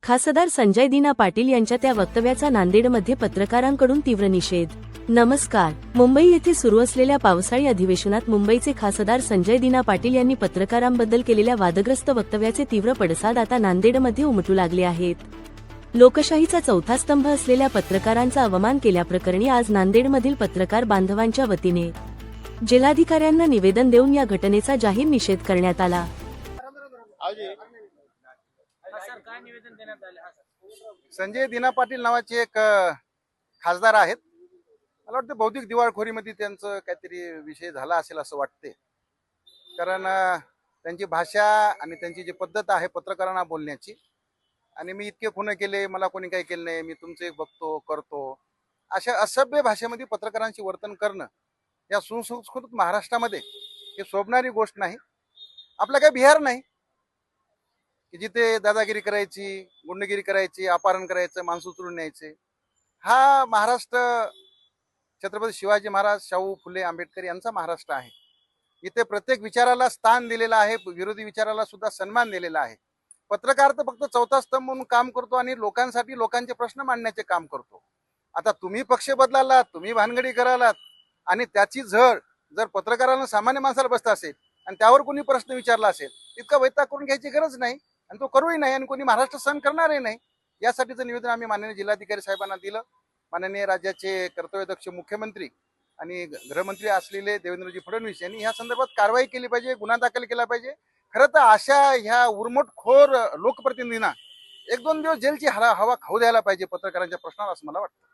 खासदार संजय दिना पाटील यांच्या त्या वक्तव्याचा नांदेडमध्ये पत्रकारांकडून तीव्र निषेध। नमस्कार। मुंबई येथे सुरू असलेल्या पावसाळी अधिवेशनात मुंबईचे खासदार संजय दिना पाटील यांनी पत्रकारांबद्दल केलेल्या वादग्रस्त वक्तव्याचे तीव्र पडसाद आता नांदेडमध्ये उमटू लागले आहेत। लोकशाहीचा चौथा स्तंभ असलेल्या पत्रकारांचा अवमान केल्याप्रकरणी आज नांदेडमधील पत्रकार बांधवांच्या वतीने जिल्हाधिकाऱ्यांना निवेदन देऊन या घटनेचा जाहीर निषेध करण्यात आला। संजय दिना पाटील नावाचे एक खासदार आहेत। मला वाटतं बौद्धिक दिवाळखोरीमध्ये त्यांचं काहीतरी विषय झाला असेल असं वाटते, कारण त्यांची भाषा आणि त्यांची जी पद्धत आहे पत्रकारांना बोलण्याची, आणि मी इतके खुन केले, मला कोणी काही केलं नाही, मी तुमचे बघतो करतो, अशा असभ्य भाषेमध्ये पत्रकारांची वर्तन करणं या सुसंस्कृत महाराष्ट्रामध्ये ही शोभणारी गोष्ट नाही। आपलं काही बिहार नाही की जिथे दादागिरी करायची, गुंडगिरी करायची, अपहरण करायचं, माणसं उचलून न्यायचे। हा महाराष्ट्र छत्रपती शिवाजी महाराज, शाहू फुले आंबेडकर यांचा महाराष्ट्र आहे। इथे प्रत्येक विचाराला स्थान दिलेलं आहे, विरोधी विचाराला सुद्धा सन्मान दिलेला आहे। पत्रकार तर फक्त चौथा स्तंभ म्हणून काम करतो आणि लोकांसाठी लोकांचे प्रश्न मांडण्याचे काम करतो। आता तुम्ही पक्ष बदलालात, तुम्ही भानगडी करालात आणि त्याची झळ जर पत्रकारांना, सामान्य माणसाला बसत असेल आणि त्यावर कोणी प्रश्न विचारला असेल, इतका वैताग करून घ्यायची गरज नाही आणि तो करूही नाही आणि कोणी महाराष्ट्र सहन करणारही नाही। यासाठीचं निवेदन आम्ही माननीय जिल्हाधिकारी साहेबांना दिलं। माननीय राज्याचे कर्तव्यदक्ष मुख्यमंत्री आणि गृहमंत्री असलेले देवेंद्रजी फडणवीस यांनी या संदर्भात कारवाई केली पाहिजे, गुन्हा दाखल केला पाहिजे। खरं तर अशा ह्या उर्मटखोर लोकप्रतिनिधींना एक दोन दिवस जेलची हवा खाऊ द्यायला पाहिजे पत्रकारांच्या प्रश्नाला, असं मला वाटतं।